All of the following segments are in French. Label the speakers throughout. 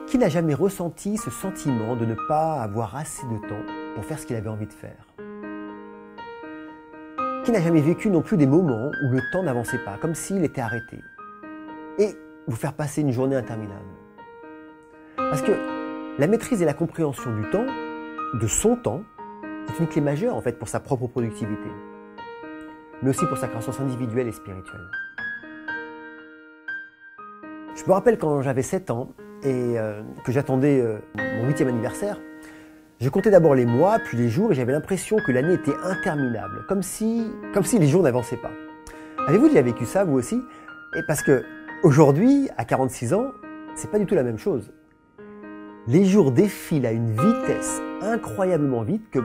Speaker 1: Qui n'a jamais ressenti ce sentiment de ne pas avoir assez de temps pour faire ce qu'il avait envie de faire? Qui n'a jamais vécu non plus des moments où le temps n'avançait pas, comme s'il était arrêté, et vous faire passer une journée interminable? Parce que la maîtrise et la compréhension du temps, de son temps, est une clé majeure en fait pour sa propre productivité, mais aussi pour sa croissance individuelle et spirituelle. Je me rappelle quand j'avais 7 ans et que j'attendais mon 8e anniversaire, je comptais d'abord les mois, puis les jours, et j'avais l'impression que l'année était interminable, comme si les jours n'avançaient pas. Avez-vous déjà vécu ça, vous aussi? Et parce que aujourd'hui, à 46 ans, c'est pas du tout la même chose. Les jours défilent à une vitesse incroyablement vite que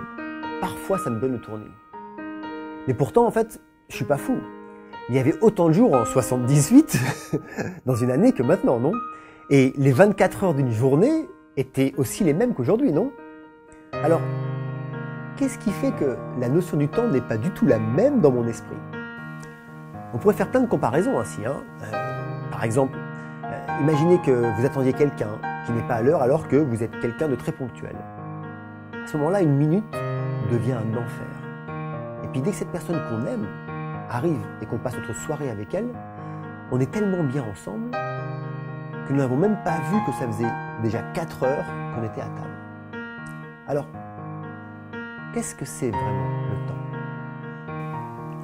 Speaker 1: parfois ça me donne le tournis. Mais pourtant, en fait, je suis pas fou. Il y avait autant de jours en 78 dans une année que maintenant, non? Et les 24 heures d'une journée étaient aussi les mêmes qu'aujourd'hui, non? Alors, qu'est-ce qui fait que la notion du temps n'est pas du tout la même dans mon esprit? On pourrait faire plein de comparaisons ainsi. Par exemple, imaginez que vous attendiez quelqu'un qui n'est pas à l'heure alors que vous êtes quelqu'un de très ponctuel. À ce moment-là, une minute devient un enfer. Et puis dès que cette personne qu'on aime arrive et qu'on passe notre soirée avec elle, on est tellement bien ensemble que nous n'avons même pas vu que ça faisait déjà 4 heures qu'on était à table. Alors, qu'est-ce que c'est vraiment le temps?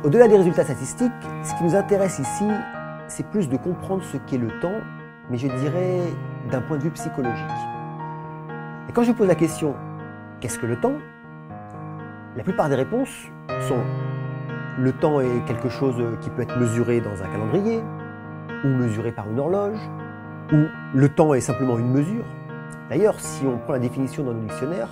Speaker 1: Au-delà des résultats statistiques, ce qui nous intéresse ici, c'est plus de comprendre ce qu'est le temps, mais je dirais d'un point de vue psychologique. Et quand je pose la question « qu'est-ce que le temps ?», la plupart des réponses sont « le temps est quelque chose qui peut être mesuré dans un calendrier » ou mesuré par une horloge, ou « le temps est simplement une mesure ». D'ailleurs, si on prend la définition dans nos dictionnaires,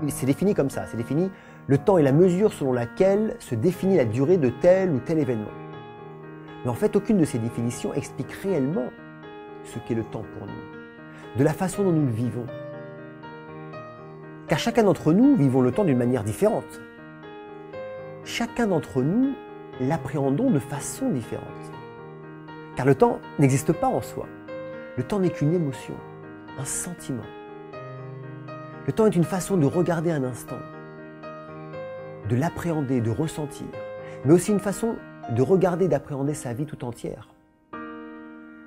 Speaker 1: c'est défini comme ça, c'est défini « le temps est la mesure selon laquelle se définit la durée de tel ou tel événement ». Mais en fait, aucune de ces définitions explique réellement ce qu'est le temps pour nous, de la façon dont nous le vivons. Car chacun d'entre nous vivons le temps d'une manière différente. Chacun d'entre nous l'appréhendons de façon différente. Car le temps n'existe pas en soi. Le temps n'est qu'une émotion, un sentiment. Le temps est une façon de regarder un instant, de l'appréhender, de ressentir, mais aussi une façon de regarder et d'appréhender sa vie tout entière.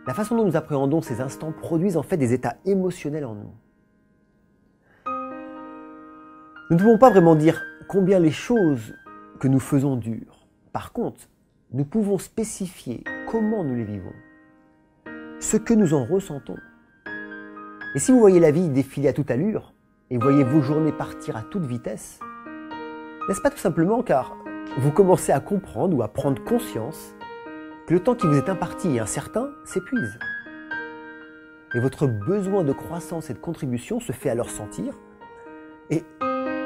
Speaker 1: La façon dont nous appréhendons ces instants produisent en fait des états émotionnels en nous. Nous ne pouvons pas vraiment dire combien les choses que nous faisons durent. Par contre, nous pouvons spécifier comment nous les vivons, ce que nous en ressentons. Et si vous voyez la vie défiler à toute allure, et voyez vos journées partir à toute vitesse, n'est-ce pas tout simplement car vous commencez à comprendre ou à prendre conscience que le temps qui vous est imparti et incertain s'épuise. Et votre besoin de croissance et de contribution se fait alors sentir, et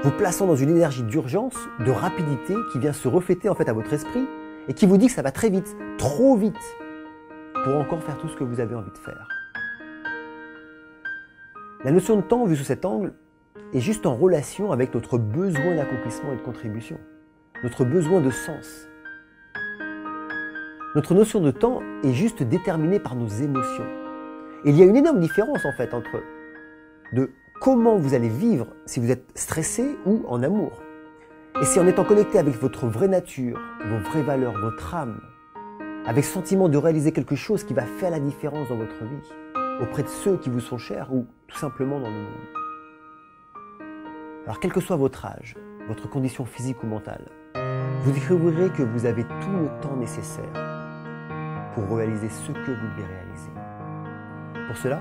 Speaker 1: vous plaçant dans une énergie d'urgence, de rapidité qui vient se refléter en fait à votre esprit et qui vous dit que ça va très vite, trop vite, pour encore faire tout ce que vous avez envie de faire. La notion de temps, vue sous cet angle, est juste en relation avec notre besoin d'accomplissement et de contribution, notre besoin de sens. Notre notion de temps est juste déterminée par nos émotions. Et il y a une énorme différence en fait entre de comment vous allez vivre si vous êtes stressé ou en amour. Et c'est en étant connecté avec votre vraie nature, vos vraies valeurs, votre âme, avec ce sentiment de réaliser quelque chose qui va faire la différence dans votre vie, auprès de ceux qui vous sont chers ou tout simplement dans le monde. Alors quel que soit votre âge, votre condition physique ou mentale, vous découvrirez que vous avez tout le temps nécessaire pour réaliser ce que vous devez réaliser. Pour cela,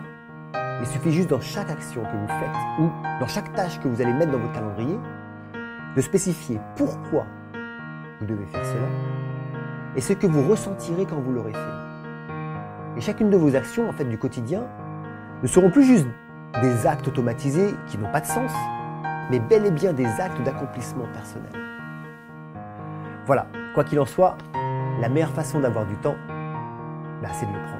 Speaker 1: il suffit juste dans chaque action que vous faites ou dans chaque tâche que vous allez mettre dans votre calendrier, de spécifier pourquoi vous devez faire cela et ce que vous ressentirez quand vous l'aurez fait. Et chacune de vos actions en fait, du quotidien ne seront plus juste des actes automatisés qui n'ont pas de sens, mais bel et bien des actes d'accomplissement personnel. Voilà, quoi qu'il en soit, la meilleure façon d'avoir du temps, c'est de le prendre.